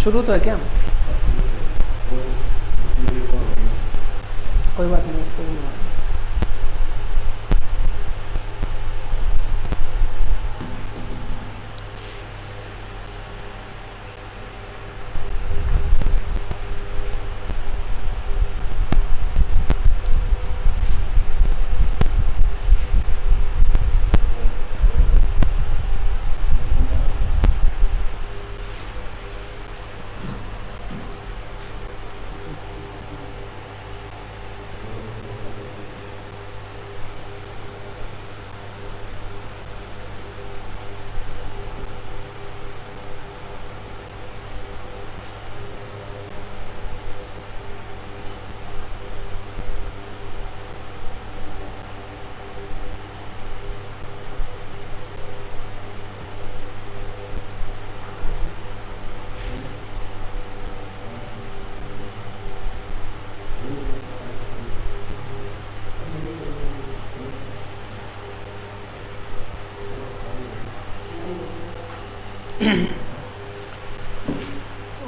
शुरू तो है क्या? कोई बात नहीं, इसको भी मारो।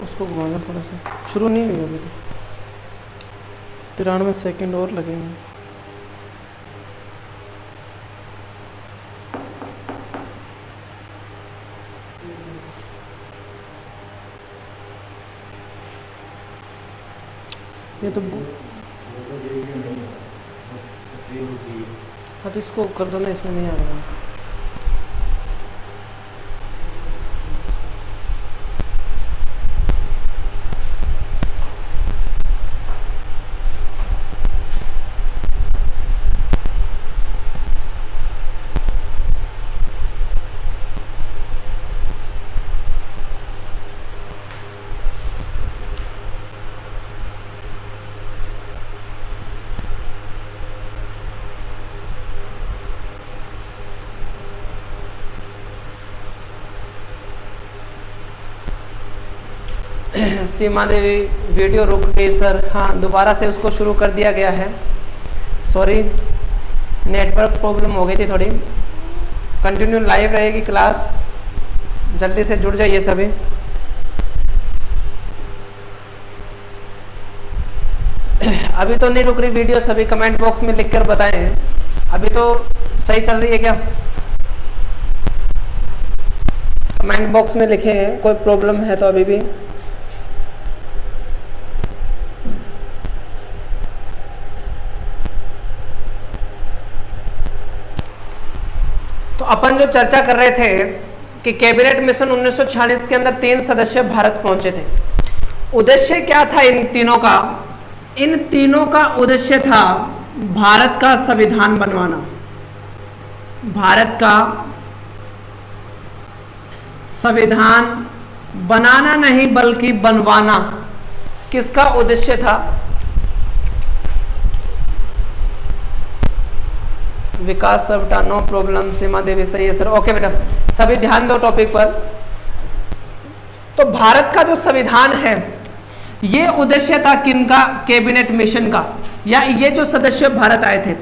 उसको घुमाना थोड़ा सा, शुरू नहीं हुई अभी तक, 93 सेकंड और लगेंगे। ये तो हाँ, तो इसको कर दो ना, इसमें नहीं आ रहा है। सीमा देवी वीडियो रुक गई सर। हाँ, दोबारा से उसको शुरू कर दिया गया है। सॉरी, नेटवर्क प्रॉब्लम हो गई थी थोड़ी। कंटिन्यू लाइव रहेगी क्लास, जल्दी से जुड़ जाइए सभी। अभी तो नहीं रुक रही वीडियो, सभी कमेंट बॉक्स में लिखकर बताएं। अभी तो सही चल रही है क्या? कमेंट बॉक्स में लिखे हैं, कोई प्रॉब्लम है तो अभी भी। तो अपन जो चर्चा कर रहे थे कि कैबिनेट मिशन 1946 के अंदर 3 सदस्य भारत पहुंचे थे। उद्देश्य क्या था इन तीनों का? इन तीनों का उद्देश्य था भारत का संविधान बनवाना। भारत का संविधान बनाना नहीं बल्कि बनवाना। किसका उद्देश्य था? विकास सर बेटा, नो प्रॉब्लम। सीमा देवी सही है सर, ओके बेटा, सभी ध्यान दो टॉपिक पर। तो भारत का जो संविधान है, ये उद्देश्य था किनका? कैबिनेट मिशन का, या ये जो सदस्य भारत आए थे।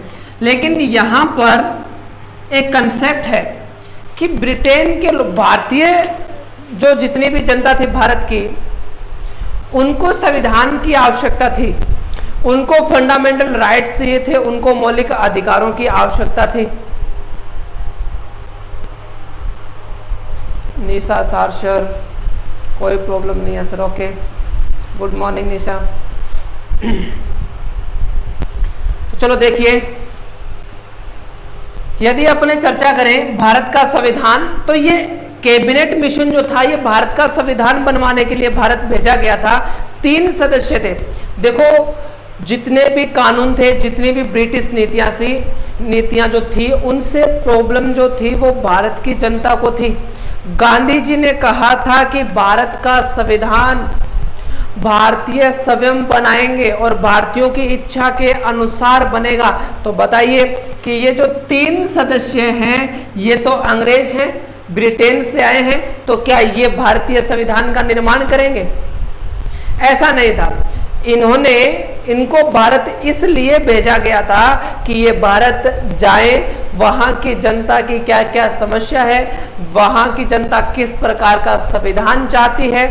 लेकिन यहां पर एक कंसेप्ट है कि ब्रिटेन के भारतीय जो जितनी भी जनता थी भारत की, उनको संविधान की आवश्यकता थी, उनको फंडामेंटल राइट्स ये थे, उनको मौलिक अधिकारों की आवश्यकता थी। निशा सार सर, कोई प्रॉब्लम नहीं है सर, ओके, गुड मॉर्निंग निशा। तो चलो देखिए, यदि अपने चर्चा करें भारत का संविधान, तो ये कैबिनेट मिशन जो था, ये भारत का संविधान बनवाने के लिए भारत भेजा गया था। 3 सदस्य थे। देखो, जितने भी कानून थे, जितनी भी ब्रिटिश नीतियां जो थी, उनसे प्रॉब्लम जो थी वो भारत की जनता को थी। गांधी जी ने कहा था कि भारत का संविधान भारतीय स्वयं बनाएंगे और भारतीयों की इच्छा के अनुसार बनेगा। तो बताइए कि ये जो 3 सदस्य हैं, ये तो अंग्रेज हैं, ब्रिटेन से आए हैं, तो क्या ये भारतीय संविधान का निर्माण करेंगे? ऐसा नहीं था। इनको भारत इसलिए भेजा गया था कि ये भारत जाए, वहां की जनता की क्या क्या समस्या है, वहां की जनता किस प्रकार का संविधान चाहती है,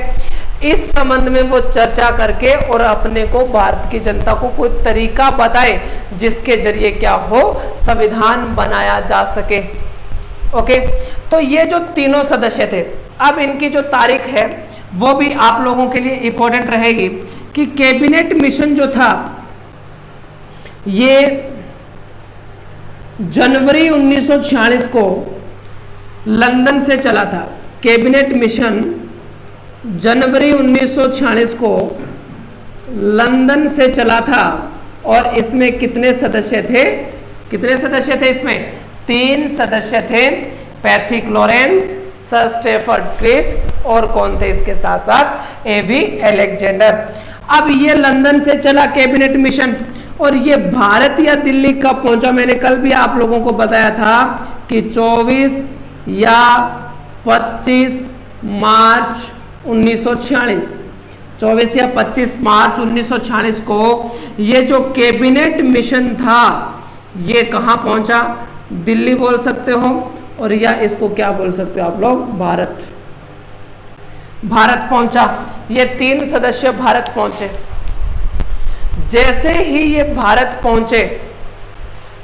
इस संबंध में वो चर्चा करके और अपने को भारत की जनता को कोई तरीका बताए जिसके जरिए क्या हो, संविधान बनाया जा सके। ओके, तो ये जो तीनों सदस्य थे, अब इनकी जो तारीख है वो भी आप लोगों के लिए इंपॉर्टेंट रहेगी कि कैबिनेट मिशन जो था ये जनवरी 1946 को लंदन से चला था। कैबिनेट मिशन जनवरी 1946 को लंदन से चला था और इसमें कितने सदस्य थे? कितने सदस्य थे इसमें? 3 सदस्य थे, Pethick Lawrence, sir Stafford Cripps और कौन थे इसके साथ साथ? AV Alexander. अब ये लंदन से चला कैबिनेट मिशन और ये भारत या दिल्ली कब पहुंचा? मैंने कल भी आप लोगों को बताया था कि 24 या 25 मार्च 1946, 24 या 25 मार्च 1946 को ये जो कैबिनेट मिशन था ये कहां पहुंचा? दिल्ली बोल सकते हो और या इसको क्या बोल सकते हो आप लोग? भारत। भारत पहुंचा, ये 3 सदस्य भारत पहुंचे। जैसे ही ये भारत पहुंचे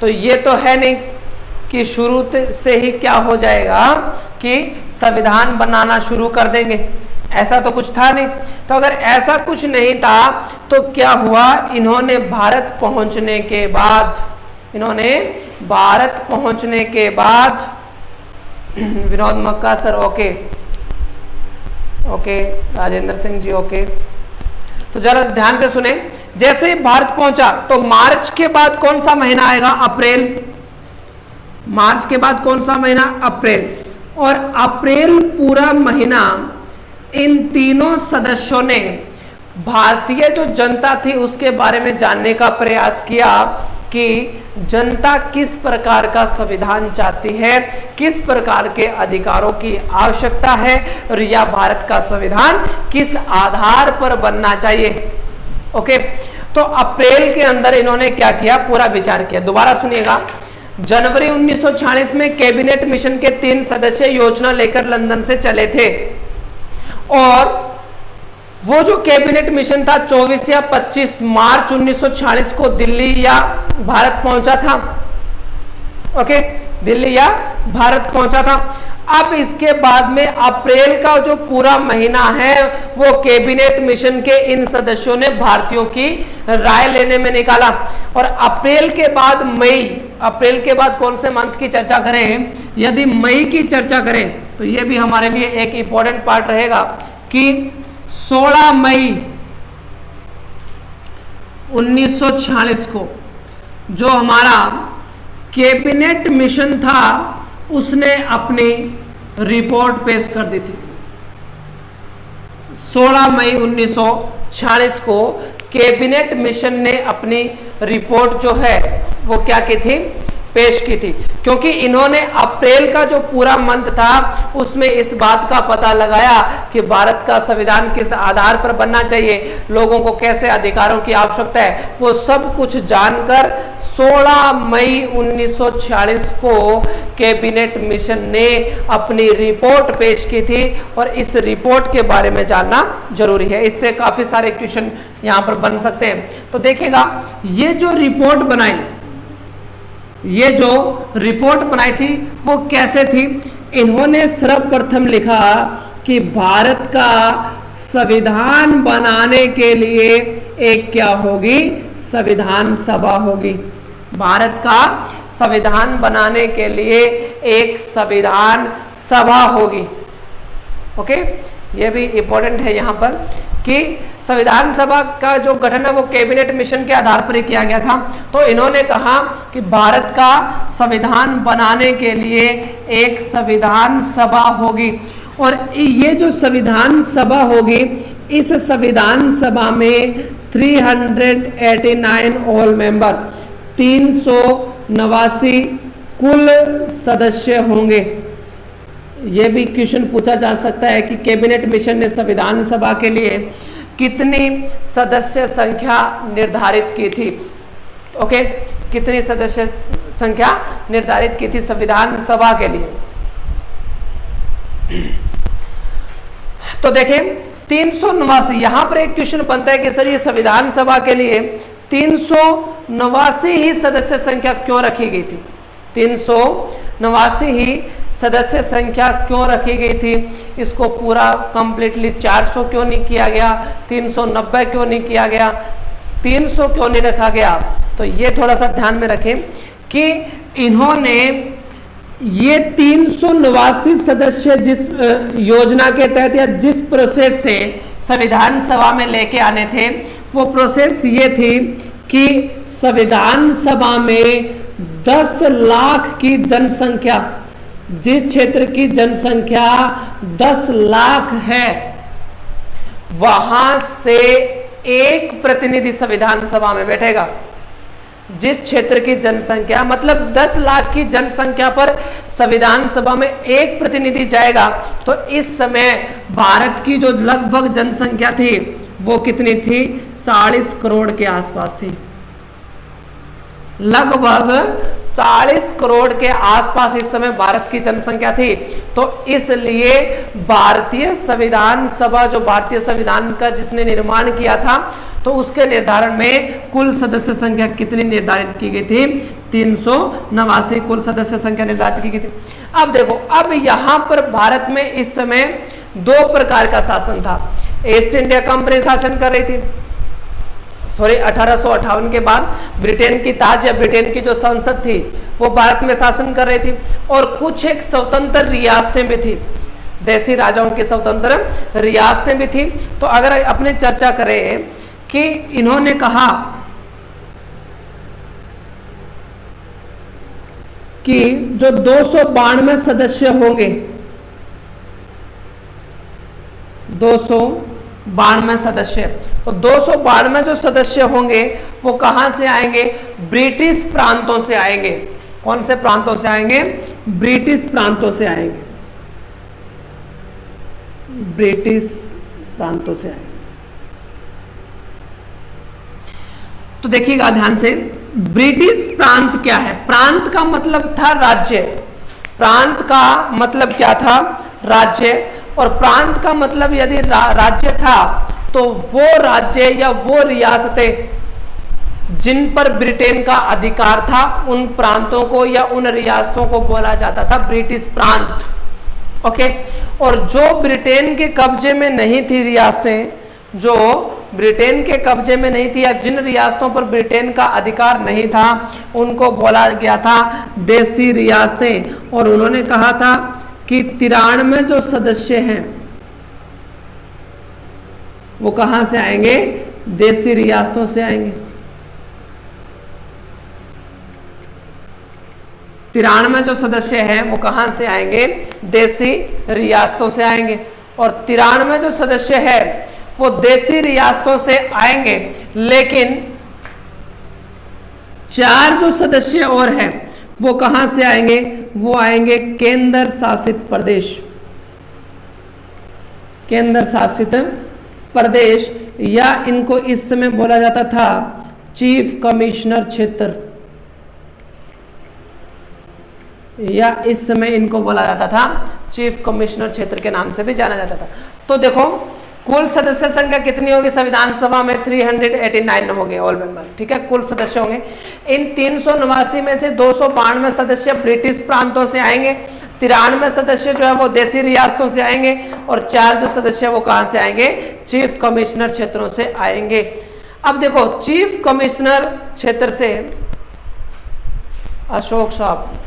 तो ये तो है नहीं कि शुरू से ही क्या हो जाएगा कि संविधान बनाना शुरू कर देंगे, ऐसा तो कुछ था नहीं। तो अगर ऐसा कुछ नहीं था तो क्या हुआ? इन्होंने भारत पहुंचने के बाद विनोद मक्का sir okay, Rajendra Singh ji okay, तो जरा ध्यान से सुने। जैसे ही भारत पहुंचा तो मार्च के बाद कौन सा महीना आएगा? अप्रैल। मार्च के बाद कौन सा महीना? अप्रैल। और अप्रैल पूरा महीना इन तीनों सदस्यों ने भारतीय जो जनता थी उसके बारे में जानने का प्रयास किया कि जनता किस प्रकार का संविधान चाहती है, किस प्रकार के अधिकारों की आवश्यकता है और यह भारत का संविधान किस आधार पर बनना चाहिए। ओके, तो अप्रैल के अंदर इन्होंने क्या किया? पूरा विचार किया। दोबारा सुनिएगा। जनवरी 1946 में कैबिनेट मिशन के 3 सदस्य योजना लेकर लंदन से चले थे और वो जो कैबिनेट मिशन था 24 या 25 मार्च 1946 को दिल्ली या भारत पहुंचा था। ओके, दिल्ली या भारत पहुंचा था। अब इसके बाद में अप्रैल का जो पूरा महीना है वो कैबिनेट मिशन के इन सदस्यों ने भारतीयों की राय लेने में निकाला। और अप्रैल के बाद मई, अप्रैल के बाद कौन से मंथ की चर्चा करें? यदि मई की चर्चा करें तो ये भी हमारे लिए एक इंपॉर्टेंट पार्ट रहेगा कि 16 मई 1946 को जो हमारा कैबिनेट मिशन था उसने अपनी रिपोर्ट पेश कर दी थी। 16 मई 1946 को कैबिनेट मिशन ने अपनी रिपोर्ट जो है वो क्या की थी? पेश की थी, क्योंकि इन्होंने अप्रैल का जो पूरा मंथ था उसमें इस बात का पता लगाया कि भारत का संविधान किस आधार पर बनना चाहिए, लोगों को कैसे अधिकारों की आवश्यकता है, वो सब कुछ जानकर 16 मई 1946 को कैबिनेट मिशन ने अपनी रिपोर्ट पेश की थी। और इस रिपोर्ट के बारे में जानना जरूरी है, इससे काफी सारे क्वेश्चन यहां पर बन सकते हैं। तो देखिएगा, ये जो रिपोर्ट बनाई थी वो कैसे थी? इन्होंने सर्वप्रथम लिखा कि भारत का संविधान बनाने के लिए एक क्या होगी? संविधान सभा होगी। भारत का संविधान बनाने के लिए एक संविधान सभा होगी। ओके, ये भी इंपॉर्टेंट है यहाँ पर कि संविधान सभा का जो गठन है वो कैबिनेट मिशन के आधार पर ही किया गया था। तो इन्होंने कहा कि भारत का संविधान बनाने के लिए एक संविधान सभा होगी और ये जो संविधान सभा होगी, इस संविधान सभा में 389 ऑल मेंबर, 389 कुल सदस्य होंगे। यह भी क्वेश्चन पूछा जा सकता है कि कैबिनेट मिशन ने संविधान सभा के लिए कितनी सदस्य संख्या निर्धारित की थी? ओके, कितनी सदस्य संख्या निर्धारित की थी संविधान सभा के लिए? तो देखें, 389, यहां पर एक क्वेश्चन बनता है कि सर ये संविधान सभा के लिए 389 ही सदस्य संख्या क्यों रखी गई थी? 389 ही सदस्य संख्या क्यों रखी गई थी? इसको पूरा कंप्लीटली 400 क्यों नहीं किया गया? 390 क्यों नहीं किया गया? 300 क्यों नहीं रखा गया? तो ये थोड़ा सा ध्यान में रखें कि इन्होंने ये 389 सदस्य जिस योजना के तहत या जिस प्रोसेस से संविधान सभा में लेके आने थे, वो प्रोसेस ये थी कि संविधान सभा में 10 लाख की जनसंख्या, जिस क्षेत्र की जनसंख्या 10 लाख है, वहां से एक प्रतिनिधि संविधान सभा में बैठेगा। जिस क्षेत्र की जनसंख्या मतलब 10 लाख की जनसंख्या पर संविधान सभा में एक प्रतिनिधि जाएगा, तो इस समय भारत की जो लगभग जनसंख्या थी वो कितनी थी? 40 करोड़ के आसपास थी। लगभग 40 करोड़ के आसपास इस समय भारत की जनसंख्या थी। तो इसलिए भारतीय संविधान सभा, जो भारतीय संविधान का जिसने निर्माण किया था, तो उसके निर्धारण में कुल सदस्य संख्या कितनी निर्धारित की गई थी? 389 कुल सदस्य संख्या निर्धारित की गई थी। अब देखो, अब यहां पर भारत में इस समय 2 प्रकार का शासन था। ईस्ट इंडिया कंपनी शासन कर रही थी, 1858 के बाद ब्रिटेन की ताज या ब्रिटेन की जो संसद थी वो भारत में शासन कर रही थी, और कुछ एक स्वतंत्र रियासतें भी थी, देसी राजाओं की स्वतंत्र रियासतें भी थी। तो अगर अपने चर्चा करें कि इन्होंने कहा कि जो 292 सदस्य होंगे, 292 सदस्य, तो 292 जो सदस्य होंगे वो कहां से आएंगे? ब्रिटिश प्रांतों से आएंगे। कौन से प्रांतों से आएंगे? ब्रिटिश प्रांतों से आएंगे, ब्रिटिश प्रांतों से आएंगे। तो देखिएगा ध्यान से, ब्रिटिश प्रांत क्या है? प्रांत का मतलब था राज्य, प्रांत का मतलब क्या था? राज्य। और प्रांत का मतलब यदि राज्य था तो वो राज्य या वो रियासतें जिन पर ब्रिटेन का अधिकार था, उन प्रांतों को या उन रियासतों को बोला जाता था ब्रिटिश प्रांत। ओके, और जो ब्रिटेन के कब्जे में नहीं थी रियासतें, जो ब्रिटेन के कब्जे में नहीं थी या जिन रियासतों पर ब्रिटेन का अधिकार नहीं था, उनको बोला गया था देसी रियासतें। और उन्होंने कहा था कि 93 जो सदस्य हैं वो कहां से आएंगे? देसी रियासतों से आएंगे। 93 जो सदस्य हैं वो कहां से आएंगे? देसी रियासतों से आएंगे। और 93 जो सदस्य है वो देसी रियासतों से आएंगे, लेकिन 4 जो सदस्य और हैं वो कहां से आएंगे? वो आएंगे केंद्र शासित प्रदेश, केंद्र शासित प्रदेश, या इनको इस समय बोला जाता था चीफ कमिश्नर क्षेत्र, या इस समय इनको बोला जाता था चीफ कमिश्नर क्षेत्र के नाम से भी जाना जाता था। तो देखो, कुल सदस्य संख्या कितनी होगी संविधान सभा में? 389 होंगे ऑल मेंबर, ठीक है, कुल सदस्य होंगे। इन 389 में से 292 सदस्य ब्रिटिश प्रांतों से आएंगे, 93 सदस्य जो है वो देसी रियासतों से आएंगे, और 4 जो सदस्य वो कहां से आएंगे? चीफ कमिश्नर क्षेत्रों से आएंगे। अब देखो, चीफ कमिश्नर क्षेत्र से अशोक साहब,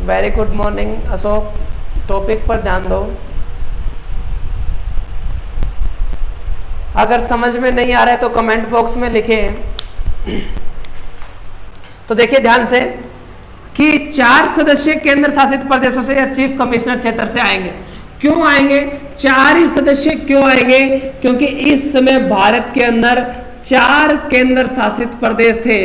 very good morning Ashok, topic पर ध्यान दो। अगर समझ में नहीं आ रहा है तो कमेंट बॉक्स में लिखें। तो देखिए ध्यान से कि 4 सदस्य केंद्र शासित प्रदेशों से या चीफ कमिश्नर क्षेत्र से आएंगे। क्यों आएंगे? 4 ही सदस्य क्यों आएंगे? क्योंकि इस समय भारत के अंदर 4 केंद्र शासित प्रदेश थे,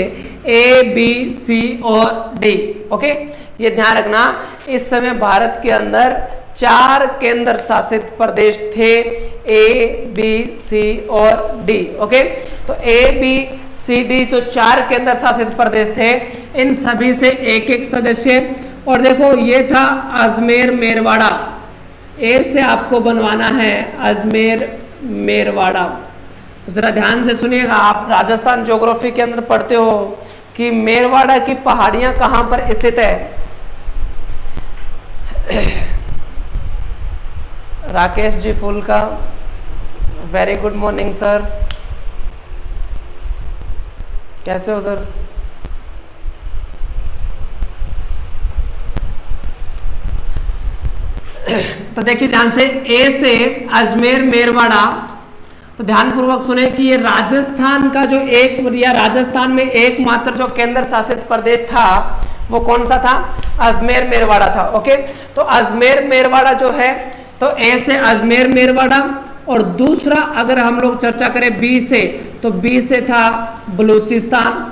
ए, बी, सी और डी। ओके, ये ध्यान रखना, इस समय भारत के अंदर 4 केंद्र शासित प्रदेश थे, ए, बी, सी और डी। ओके, तो ए, बी, सी, डी जो 4 केंद्र शासित प्रदेश थे, इन सभी से एक एक सदस्य। और देखो, ये था अजमेर मेरवाड़ा, ए से आपको बनवाना है अजमेर मेरवाड़ा। तो जरा ध्यान से सुनिएगा, आप राजस्थान ज्योग्राफी के अंदर पढ़ते हो कि मेरवाड़ा की पहाड़ियां कहां पर स्थित है। राकेश जी फूल का, वेरी गुड मॉर्निंग सर, कैसे हो सर? तो देखिए ध्यान से, ए से अजमेर मेरवाड़ा। तो ध्यानपूर्वक सुने कि ये राजस्थान का जो राजस्थान में एकमात्र जो केंद्र शासित प्रदेश था वो कौन सा था? अजमेर मेरवाड़ा था। ओके, तो अजमेर मेरवाड़ा जो है, तो ए से अजमेर मेरवाड़ा, और दूसरा अगर हम लोग चर्चा करें बी से, तो बी से था बलूचिस्तान।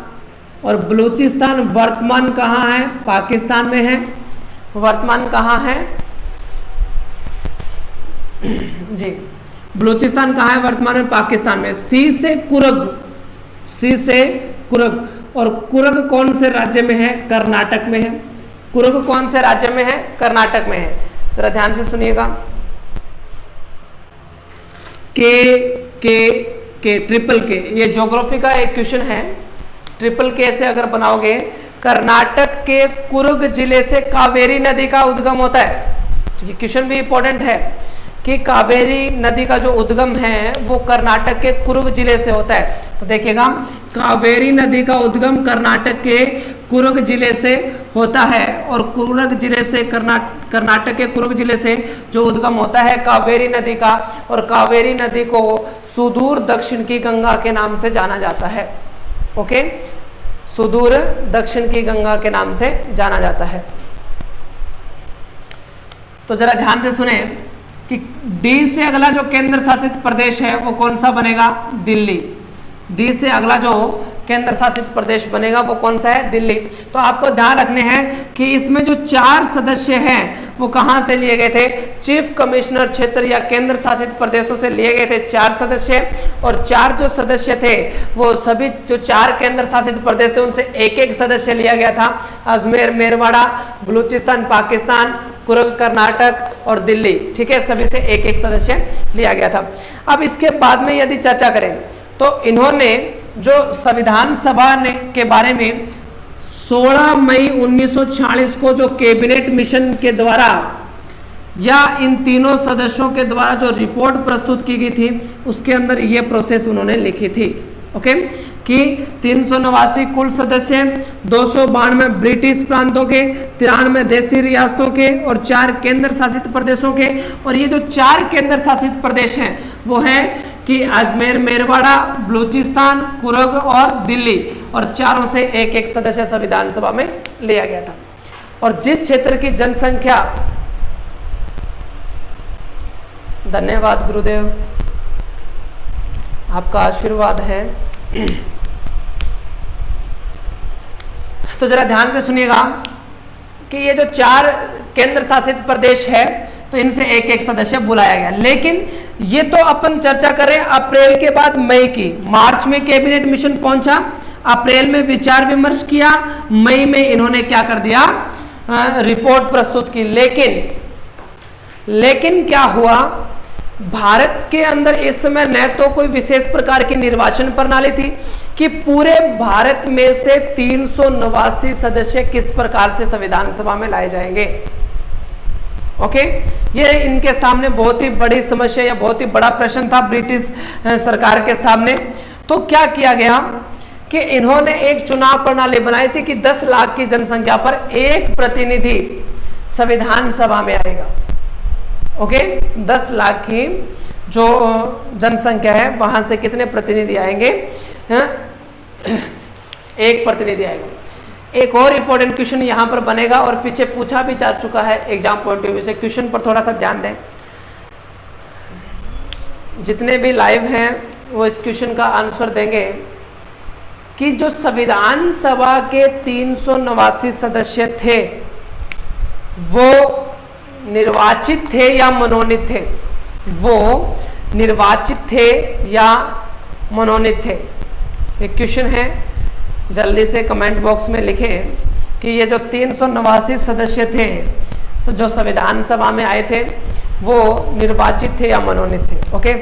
और बलूचिस्तान वर्तमान कहाँ है? पाकिस्तान में है। वर्तमान कहाँ है जी? बलूचिस्तान कहाँ है? वर्तमान में पाकिस्तान में। सी से कुर्ग, सी से कुर्ग, और कुर्ग कौन से राज्य में है? कर्नाटक में है। कुर्ग कौन से राज्य में है? कर्नाटक में है। जरा ध्यान से सुनिएगा, के ट्रिपल के, ये ज्योग्राफी का एक क्वेश्चन है। ट्रिपल के से अगर बनाओगे, कर्नाटक के कुर्ग जिले से कावेरी नदी का उद्गम होता है। ये क्वेश्चन भी इंपॉर्टेंट है कि कावेरी नदी का जो उद्गम है वो कर्नाटक के कुर्ग जिले से होता है। तो देखिएगा, कावेरी नदी का उद्गम कर्नाटक के कुर्ग जिले से होता है, और कुर्ग जिले से कर्नाटक के कुर्ग जिले से जो उद्गम होता है कावेरी नदी का, और कावेरी नदी को सुदूर दक्षिण की गंगा के नाम से जाना जाता है। ओके, सुदूर दक्षिण की गंगा के नाम से जाना जाता है। तो जरा ध्यान से सुने कि डी से अगला जो केंद्र शासित प्रदेश है वो कौन सा बनेगा? दिल्ली। डी से अगला जो केंद्र शासित प्रदेश बनेगा वो कौन सा है? दिल्ली। तो आपको ध्यान रखने हैं कि इसमें जो 4 सदस्य हैं वो कहां से लिए गए थे? चीफ कमिश्नर क्षेत्र या केंद्र शासित प्रदेशों से लिए गए थे 4 सदस्य, और 4 जो सदस्य थे वो सभी जो 4 केंद्र शासित प्रदेश थे उनसे एक एक सदस्य लिया गया था। अजमेर मेरवाड़ा, बलूचिस्तान पाकिस्तान, कुर्ग कर्नाटक और दिल्ली, ठीक है, सभी से एक एक सदस्य लिया गया था। अब इसके बाद में यदि चर्चा करें तो इन्होंने जो संविधान सभा ने के बारे में 16 मई 1946 को जो कैबिनेट मिशन के द्वारा या इन तीनों सदस्यों के द्वारा जो रिपोर्ट प्रस्तुत की गई थी उसके अंदर ये प्रोसेस उन्होंने लिखी थी। ओके, कि 389 कुल सदस्य, 292 ब्रिटिश प्रांतों के, 93 देशी रियासतों के और 4 केंद्र शासित प्रदेशों के। और ये जो 4 केंद्र शासित प्रदेश हैं वो है कि अजमेर मेरवाड़ा, बलूचिस्तान, कुर्ग और दिल्ली, और चारों से एक एक सदस्य संविधान सभा में लिया गया था। और जिस क्षेत्र की जनसंख्या, धन्यवाद गुरुदेव, आपका आशीर्वाद है। तो जरा ध्यान से सुनिएगा कि ये जो 4 केंद्र शासित प्रदेश है तो इनसे एक एक सदस्य बुलाया गया। लेकिन ये तो अपन चर्चा करें अप्रैल के बाद मई की। मार्च में कैबिनेट मिशन पहुंचा, अप्रैल में विचार विमर्श किया, मई में इन्होंने क्या कर दिया? रिपोर्ट प्रस्तुत की। लेकिन क्या हुआ? भारत के अंदर इस समय न तो कोई विशेष प्रकार की निर्वाचन प्रणाली थी कि पूरे भारत में से 389 सदस्य किस प्रकार से संविधान सभा में लाए जाएंगे। ओके, ये इनके सामने बहुत ही बड़ी समस्या या बहुत ही बड़ा प्रश्न था ब्रिटिश सरकार के सामने। तो क्या किया गया कि इन्होंने एक चुनाव प्रणाली बनाई थी कि 10 लाख की जनसंख्या पर एक प्रतिनिधि संविधान सभा में आएगा। ओके, 10 लाख की जो जनसंख्या है वहां से कितने प्रतिनिधि आएंगे? एक प्रतिनिधि आएगा। एक और इंपॉर्टेंट क्वेश्चन यहां पर बनेगा और पीछे पूछा भी जा चुका है एग्जाम पॉइंट ऑफ व्यू से। क्वेश्चन पर थोड़ा सा ध्यान दें, जितने भी लाइव हैं वो इस क्वेश्चन का आंसर देंगे कि जो संविधान सभा के 389 सदस्य थे वो निर्वाचित थे या मनोनीत थे? वो निर्वाचित थे या मनोनीत थे? एक क्वेश्चन है, जल्दी से कमेंट बॉक्स में लिखें कि ये जो 389 सदस्य थे जो संविधान सभा में आए थे वो निर्वाचित थे या मनोनीत थे। ओके,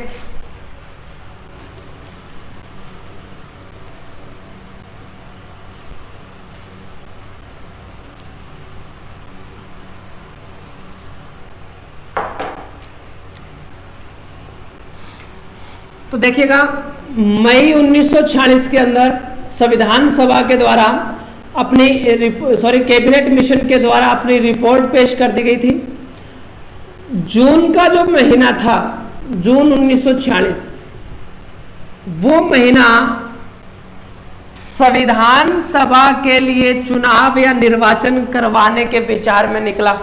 तो देखिएगा मई 1946 के अंदर संविधान सभा के द्वारा अपनी कैबिनेट मिशन के द्वारा अपनी रिपोर्ट पेश कर दी गई थी। जून का जो महीना था, जून 1946, वो महीना संविधान सभा के लिए चुनाव या निर्वाचन करवाने के विचार में निकला।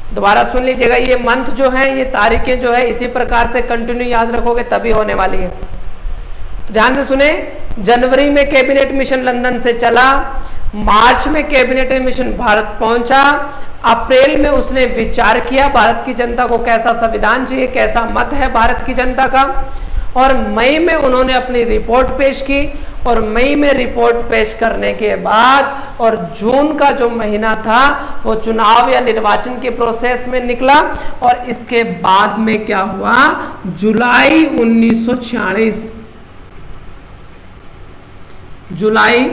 दोबारा सुन लीजिएगा, ये मंथ जो है, ये तारीखें जो है इसी प्रकार से कंटिन्यू याद रखोगे तभी होने वाली है। तो ध्यान से सुने, जनवरी में कैबिनेट मिशन लंदन से चला, मार्च में कैबिनेट मिशन भारत पहुंचा, अप्रैल में उसने विचार किया भारत की जनता को कैसा संविधान चाहिए, कैसा मत है भारत की जनता का, और मई में उन्होंने अपनी रिपोर्ट पेश की। और मई में रिपोर्ट पेश करने के बाद और जून का जो महीना था वो चुनाव या निर्वाचन के प्रोसेस में निकला। और इसके बाद में क्या हुआ, जुलाई 1946, जुलाई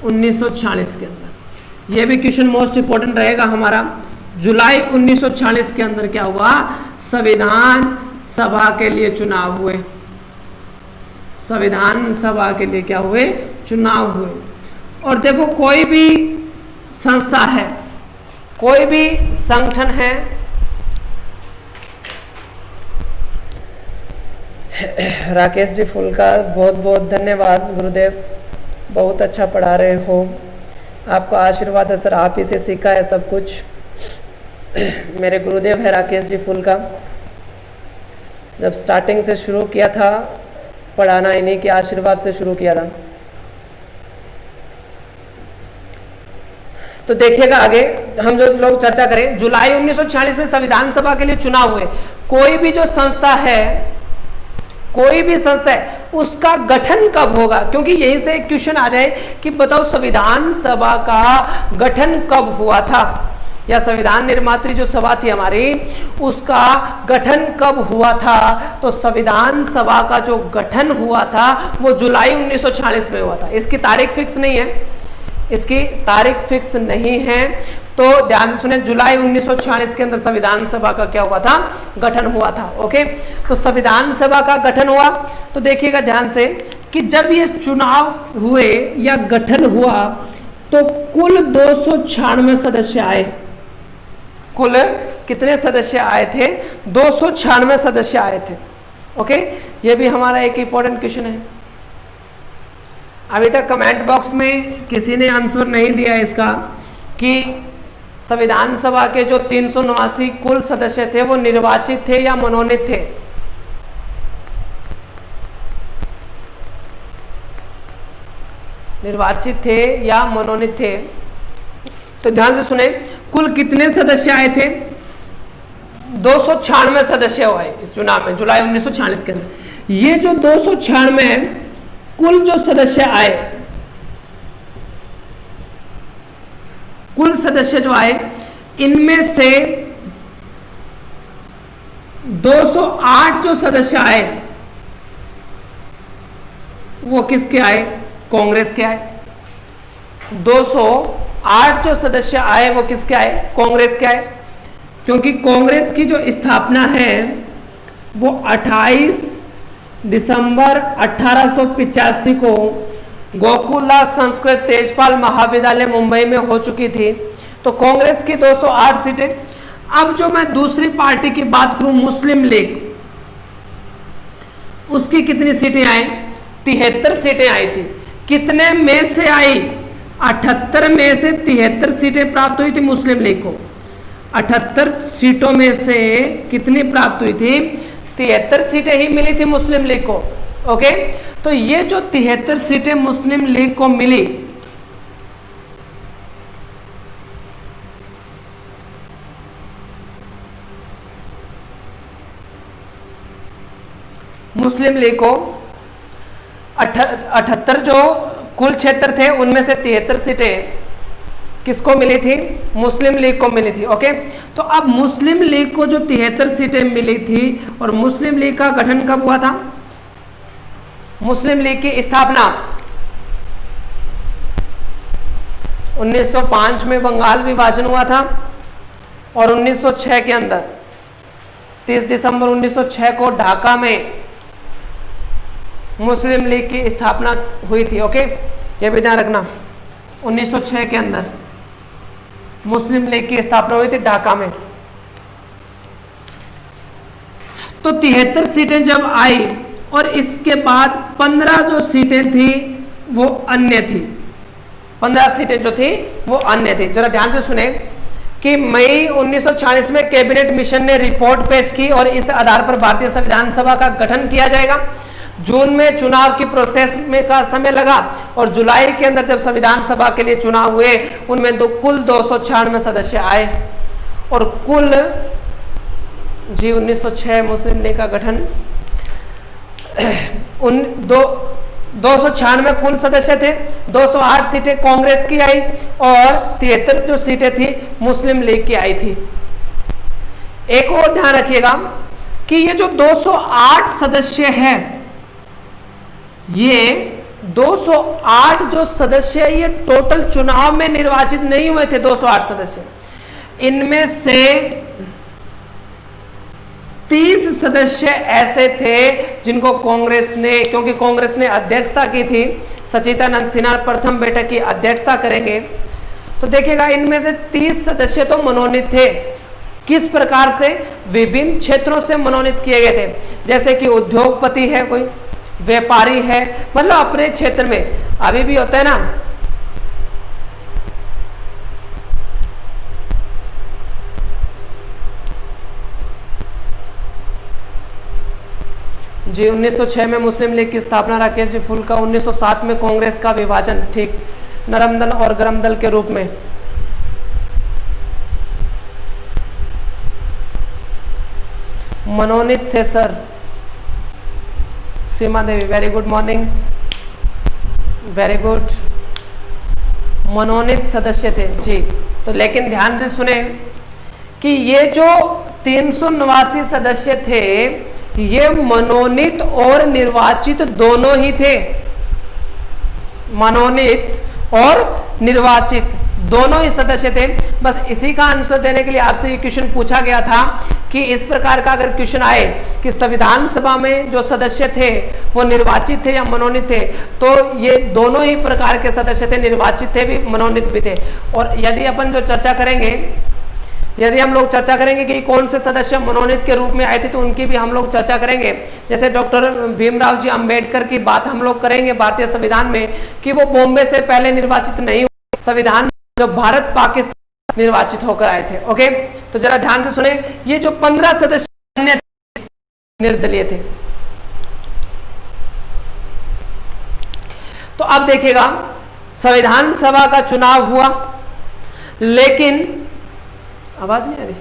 1946 के अंदर, यह भी क्वेश्चन मोस्ट इंपोर्टेंट रहेगा हमारा, जुलाई 1946 के अंदर क्या हुआ, संविधान सभा के लिए चुनाव हुए। संविधान सभा के लिए क्या हुए, चुनाव हुए। और देखो, कोई भी संस्था है, कोई भी संगठन है, राकेश जी फुल का बहुत बहुत धन्यवाद गुरुदेव, बहुत अच्छा पढ़ा रहे हो, आपका आशीर्वाद है सर, आप ही से सीखा है सब कुछ। मेरे गुरुदेव है राकेश जी फुल का, जब स्टार्टिंग से शुरू किया था पढ़ाना, इन्हीं के आशीर्वाद से शुरू किया था। तो देखिएगा आगे हम जो लोग चर्चा करें, जुलाई 1946 में संविधान सभा के लिए चुनाव हुए। कोई भी जो संस्था है, कोई भी संस्था है, उसका गठन कब होगा, क्योंकि यहीं से एक क्वेश्चन आ जाए कि बताओ संविधान सभा का गठन कब हुआ था, या संविधान निर्मात्री जो सभा थी हमारी, उसका गठन कब हुआ था। तो संविधान सभा का जो गठन हुआ था वो जुलाई 1946 में हुआ था। इसकी तारीख फिक्स नहीं है, इसकी तारीख फिक्स नहीं है, तो ध्यान से सुने, जुलाई 1946 के अंदर संविधान सभा का क्या हुआ था, गठन हुआ था। ओके, तो संविधान सभा का गठन हुआ। तो देखिएगा ध्यान से कि जब ये चुनाव हुए या गठन हुआ तो कुल 296 सदस्य आए। कुल कितने सदस्य आए थे, 296 सदस्य आए थे। ओके, ये भी हमारा एक इंपॉर्टेंट क्वेश्चन है। अभी तक कमेंट बॉक्स में किसी ने आंसर नहीं दिया इसका कि संविधान सभा के जो 379 कुल सदस्य थे वो निर्वाचित थे या मनोनीत थे। निर्वाचित थे या मनोनीत थे। तो ध्यान से सुने, कुल कितने सदस्य आए थे, 296 सदस्य हुए इस चुनाव में जुलाई 1946 के अंदर। ये जो 296 कुल जो सदस्य आए, कुल सदस्य जो आए, इनमें से 208 जो सदस्य आए वो किसके आए, कांग्रेस के आए। 208 जो सदस्य आए वो किसके आए, कांग्रेस के आए, क्योंकि कांग्रेस की जो स्थापना है वो 28 दिसंबर 1885 को गोकुलदास संस्कृत तेजपाल महाविद्यालय मुंबई में हो चुकी थी। तो कांग्रेस की 208 सीटें। अब जो मैं दूसरी पार्टी की बात करूं, मुस्लिम लीग, उसकी कितनी सीटें आई, 73 सीटें आई थी। कितने में से आई, 78 में से 73 सीटें प्राप्त हुई थी मुस्लिम लीग को। 78 सीटों में से कितनी प्राप्त हुई थी, 73 सीटें ही मिली थी मुस्लिम लीग को। ओके, तो ये जो 73 सीटें मुस्लिम लीग को मिली, मुस्लिम लीग को 78 जो कुल क्षेत्र थे उनमें से 73 सीटें किसको मिली थी? मुस्लिम लीग को मिली थी। ओके, तो अब मुस्लिम लीग को जो 73 सीटें मिली थी, और मुस्लिम लीग का गठन कब हुआ था? मुस्लिम लीग की स्थापना 1905 में बंगाल विभाजन हुआ था, और 1906 के अंदर 30 दिसंबर 1906 को ढाका में मुस्लिम लीग की स्थापना हुई थी। ओके, ये भी ध्यान रखना, 1906 के अंदर मुस्लिम लीग की स्थापना हुई थी ढाका में। तो 73 सीटें जब आई, और इसके बाद 15 जो सीटें थी वो अन्य थी, 15 सीटें जो थी वो अन्य थी। जरा ध्यान से सुने कि मई 1946 में कैबिनेट मिशन ने रिपोर्ट पेश की, और इस आधार पर भारतीय संविधान सभा का गठन किया जाएगा। जून में चुनाव की प्रोसेस में का समय लगा, और जुलाई के अंदर जब संविधान सभा के लिए चुनाव हुए, उनमें कुल 296 सदस्य आए, और कुल 1906 मुस्लिम लीग का गठन 296 कुल सदस्य थे, 208 सीटें कांग्रेस की आई, और 73 जो सीटें थी मुस्लिम लीग की आई थी। एक और ध्यान रखिएगा कि ये जो 208 सदस्य हैं, ये 208 जो सदस्य ये टोटल चुनाव में निर्वाचित नहीं हुए थे। 208 सदस्य, इनमें से 30 सदस्य ऐसे थे जिनको कांग्रेस ने, क्योंकि कांग्रेस ने अध्यक्षता की थी, सचिदानंद सिन्हा प्रथम बैठक की अध्यक्षता करेंगे, तो देखिएगा इनमें से 30 सदस्य तो मनोनीत थे। किस प्रकार से? विभिन्न क्षेत्रों से मनोनीत किए गए थे, जैसे कि उद्योगपति है, कोई व्यापारी है, मतलब अपने क्षेत्र में अभी भी होता है ना, जी 1906 में मुस्लिम लीग की स्थापना राकेश जी फुल का, 1907 में कांग्रेस का विभाजन, ठीक, नरम दल और गरम दल के रूप में। मनोनीत थे sir Seema Devi, very good morning, very good, मनोनीत सदस्य थे जी। तो लेकिन ध्यान से सुने कि ये जो 389 सदस्य थे, ये मनोनीत और निर्वाचित दोनों ही थे, मनोनीत और निर्वाचित दोनों ही सदस्य थे। बस इसी का आंसर देने के लिए आपसे ये क्वेश्चन पूछा गया था कि इस प्रकार का अगर क्वेश्चन आए कि संविधान सभा में जो सदस्य थे वो निर्वाचित थे या मनोनीत थे, तो ये दोनों ही प्रकार के सदस्य थे, निर्वाचित थे भी, मनोनीत भी थे। और यदि अपन जो चर्चा करेंगे, यदि हम लोग चर्चा करेंगे कि कौन से सदस्य मनोनीत के रूप में आए थे, तो उनकी भी हम लोग चर्चा करेंगे। जैसे डॉक्टर भीमराव जी अंबेडकर की बात हम लोग करेंगे भारतीय संविधान में, कि वो बॉम्बे से पहले निर्वाचित नहीं हुए, संविधान जो भारत पाकिस्तान निर्वाचित होकर आए थे। ओके, तो जरा ध्यान से सुने, ये जो 15 सदस्य निर्दलीय थे। तो अब देखिएगा, संविधान सभा का चुनाव हुआ, लेकिन आवाज नहीं आ रही,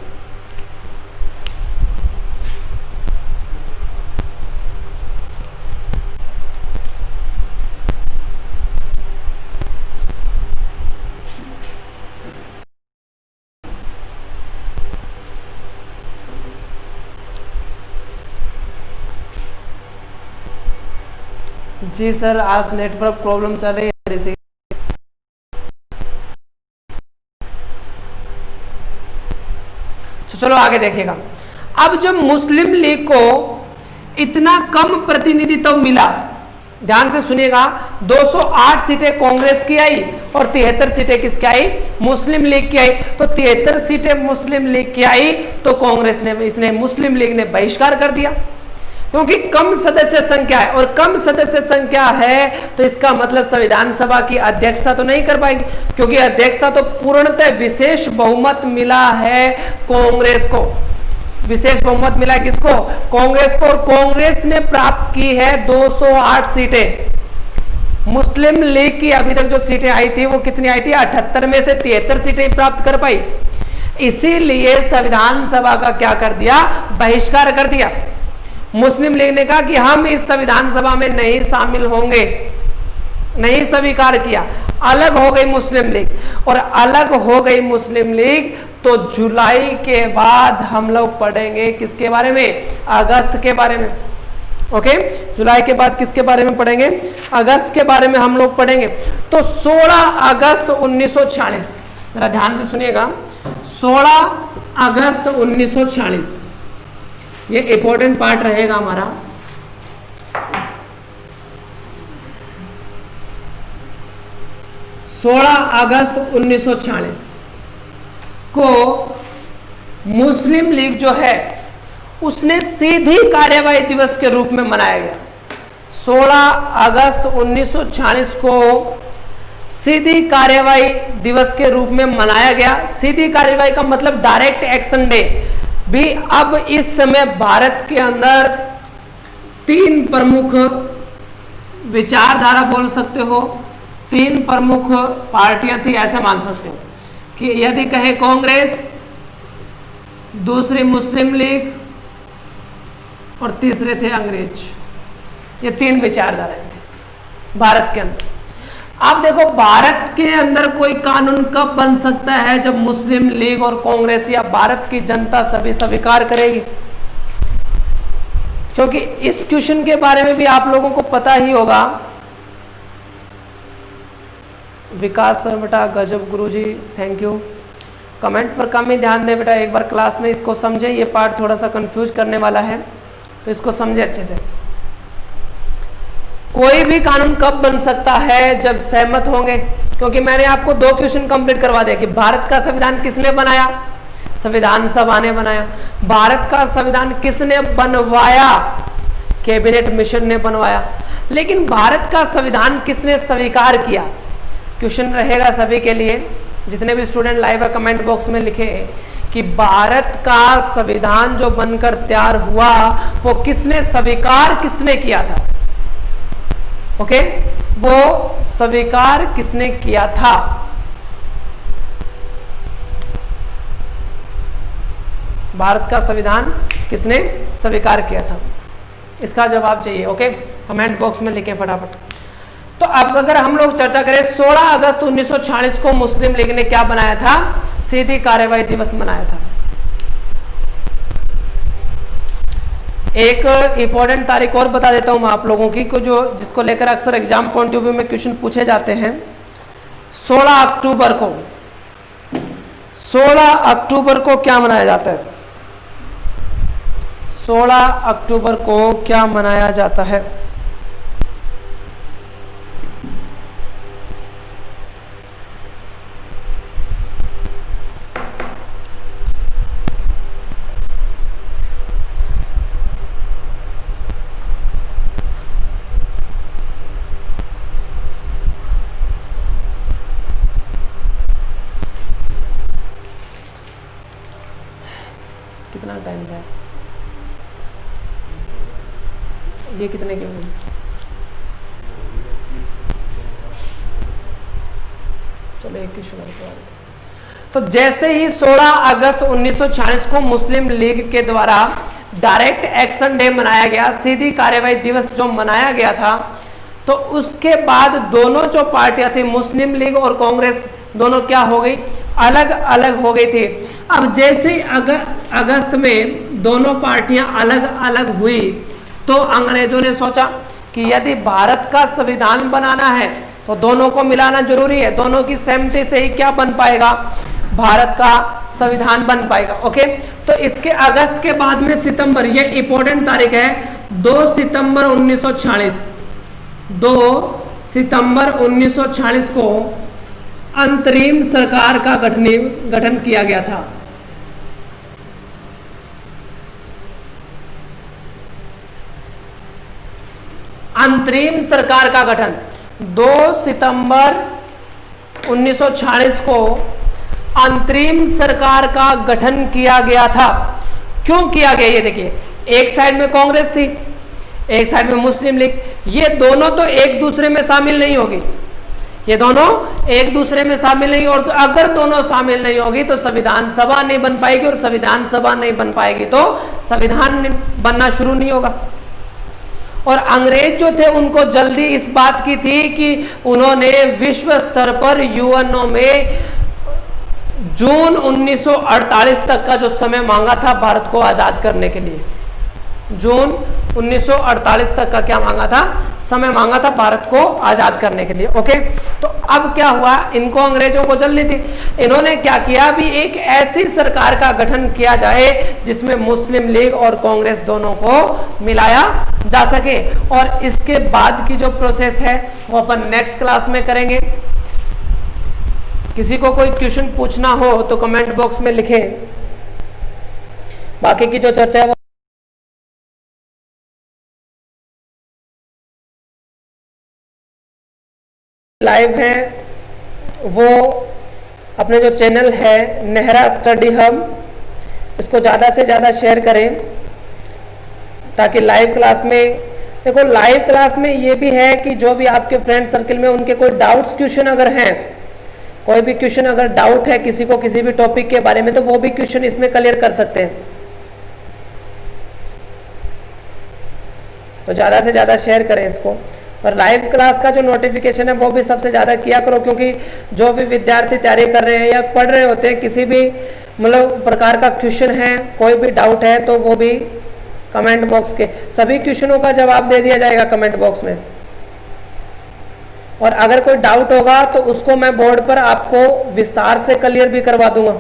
जी सर आज नेटवर्क प्रॉब्लम चल रही है। तो चलो आगे देखिएगा। अब जब मुस्लिम लीग को इतना कम प्रतिनिधित्व मिला, ध्यान से सुनिएगा, 208 सीटें कांग्रेस की आई और 73 सीटें किसकी आई? मुस्लिम लीग की आई। तो 73 सीटें मुस्लिम लीग की आई तो कांग्रेस ने, इसने मुस्लिम लीग ने बहिष्कार कर दिया, क्योंकि कम सदस्य संख्या है, और कम सदस्य संख्या है तो इसका मतलब संविधान सभा की अध्यक्षता तो नहीं कर पाएगी, क्योंकि अध्यक्षता तो पूर्णतः विशेष बहुमत मिला है कांग्रेस को। विशेष बहुमत मिला किसको? कांग्रेस को। और कांग्रेस ने प्राप्त की है 208 सीटें। मुस्लिम लीग की अभी तक जो सीटें आई थी वो कितनी आई थी? 78 में से 73 सीटें प्राप्त कर पाई। इसीलिए संविधान सभा का क्या कर दिया? बहिष्कार कर दिया। मुस्लिम लीग ने कहा कि हम इस संविधान सभा में नहीं शामिल होंगे, नहीं स्वीकार किया। अलग हो गई मुस्लिम लीग, और अलग हो गई मुस्लिम लीग तो जुलाई के बाद हम लोग पढ़ेंगे किसके बारे में, अगस्त के बारे में। ओके, जुलाई के बाद किसके बारे में पढ़ेंगे, अगस्त के बारे में हम लोग पढ़ेंगे। तो 16 अगस्त 1946, जरा ध्यान से सुनिएगा, 16 अगस्त 1946 ये इंपॉर्टेंट पार्ट रहेगा हमारा। 16 अगस्त 1946 को मुस्लिम लीग जो है उसने सीधी कार्यवाही दिवस के रूप में मनाया गया। 16 अगस्त 1946 को सीधी कार्यवाही दिवस के रूप में मनाया गया। सीधी कार्यवाही का मतलब डायरेक्ट एक्शन डे भी। अब इस समय भारत के अंदर 3 प्रमुख विचारधारा बोल सकते हो, 3 प्रमुख पार्टियां थी ऐसे मान सकते हो कि यदि कहे कांग्रेस, दूसरी मुस्लिम लीग और तीसरे थे अंग्रेज। ये 3 विचारधाराएं थे भारत के अंदर। अब देखो भारत के अंदर कोई कानून कब बन सकता है, जब मुस्लिम लीग और कांग्रेस या भारत की जनता सभी स्वीकार करेगी। क्योंकि इस क्वेश्चन के बारे में भी आप लोगों को पता ही होगा। विकास सर बेटा गजब गुरुजी, थैंक यू। कमेंट पर कम ही ध्यान दें बेटा, एक बार क्लास में इसको समझे। ये पार्ट थोड़ा सा कंफ्यूज करने वाला है तो इसको समझे अच्छे से। कोई भी कानून कब बन सकता है, जब सहमत होंगे। क्योंकि मैंने आपको 2 क्वेश्चन कंप्लीट करवा दिया कि भारत का संविधान किसने बनाया, संविधान सभा ने बनाया। भारत का संविधान किसने बनवाया, कैबिनेट मिशन ने बनवाया। लेकिन भारत का संविधान किसने स्वीकार किया। क्वेश्चन रहेगा सभी के लिए, जितने भी स्टूडेंट लाइव है कमेंट बॉक्स में लिखे कि भारत का संविधान जो बनकर तैयार हुआ वो किसने स्वीकार, किसने किया था। ओके, वो स्वीकार किसने किया था। भारत का संविधान किसने स्वीकार किया था, इसका जवाब चाहिए। ओके, कमेंट बॉक्स में लिखें फटाफट। तो अब अगर हम लोग चर्चा करें 16 अगस्त 1946 को मुस्लिम लीग ने क्या बनाया था, सीधी कार्यवाही दिवस मनाया था। एक इंपॉर्टेंट तारीख और बता देता हूं मैं आप लोगों की, को जो जिसको लेकर अक्सर एग्जाम पॉइंट ऑफ व्यू में क्वेश्चन पूछे जाते हैं। 16 अक्टूबर को, 16 अक्टूबर को क्या मनाया जाता है, 16 अक्टूबर को क्या मनाया जाता है। कितना टाइम है ये, कितने के होंगे, चलो एक क्वेश्चन और। तो जैसे ही 16 अगस्त 1946 को मुस्लिम लीग के द्वारा डायरेक्ट एक्शन डे मनाया गया, सीधी कार्यवाही दिवस जो मनाया गया था, तो उसके बाद दोनों जो पार्टियां थी मुस्लिम लीग और कांग्रेस, दोनों क्या हो गई, अलग अलग हो गई थी। अब जैसे अगस्त में दोनों पार्टियां अलग अलग हुई तो अंग्रेजों ने सोचा कि यदि भारत का संविधान बनाना है तो दोनों को मिलाना जरूरी है, दोनों की सहमति से ही क्या बन पाएगा, भारत का संविधान बन पाएगा। ओके, तो इसके अगस्त के बाद में सितंबर, ये इंपॉर्टेंट तारीख है, 2 सितंबर 1946, 2 सितंबर 1946 को अंतरिम सरकार का गठन किया गया था। अंतरिम सरकार का गठन 2 सितंबर 1946 को अंतरिम सरकार का गठन किया गया था। क्यों किया गया, ये देखिए, एक साइड में कांग्रेस थी, एक साइड में मुस्लिम लीग, ये दोनों तो एक दूसरे में शामिल नहीं होगी, ये दोनों एक दूसरे में शामिल नहीं, और तो अगर दोनों शामिल नहीं होगी तो संविधान सभा नहीं बन पाएगी, और संविधान सभा नहीं बन पाएगी तो संविधान बनना शुरू नहीं होगा। और अंग्रेज जो थे उनको जल्दी इस बात की थी कि उन्होंने विश्व स्तर पर यूएनओ में जून 1948 तक का जो समय मांगा था भारत को आजाद करने के लिए, जून 1948 तक का क्या मांगा था, समय मांगा था भारत को आजाद करने के लिए। ओके, तो अब क्या हुआ, इनको अंग्रेजों को जल्दी थी, इन्होंने क्या किया, भी एक ऐसी सरकार का गठन किया जाए जिसमें मुस्लिम लीग और कांग्रेस दोनों को मिलाया जा सके। और इसके बाद की जो प्रोसेस है वो अपन नेक्स्ट क्लास में करेंगे। किसी को कोई क्वेश्चन पूछना हो तो कमेंट बॉक्स में लिखें, बाकी की जो चर्चा है वो लाइव है, वो अपने जो चैनल है नेहरा स्टडी हब, इसको ज़्यादा से ज़्यादा शेयर करें ताकि लाइव क्लास में, देखो लाइव क्लास में ये भी है कि जो भी आपके फ्रेंड सर्किल में उनके कोई डाउट्स क्वेश्चन अगर हैं, कोई भी क्वेश्चन अगर डाउट है किसी को किसी भी टॉपिक के बारे में, तो वो भी क्वेश्चन इसमें क्लियर कर सकते हैं। तो ज़्यादा से ज़्यादा शेयर करें इसको, और लाइव क्लास का जो नोटिफिकेशन है वो भी सबसे ज़्यादा किया करो, क्योंकि जो भी विद्यार्थी तैयारी कर रहे हैं या पढ़ रहे होते हैं, किसी भी मतलब प्रकार का क्वेश्चन है, कोई भी डाउट है, तो वो भी कमेंट बॉक्स के सभी क्वेश्चनों का जवाब दे दिया जाएगा कमेंट बॉक्स में। और अगर कोई डाउट होगा तो उसको मैं बोर्ड पर आपको विस्तार से क्लियर भी करवा दूंगा।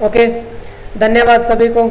ओके, धन्यवाद सभी को।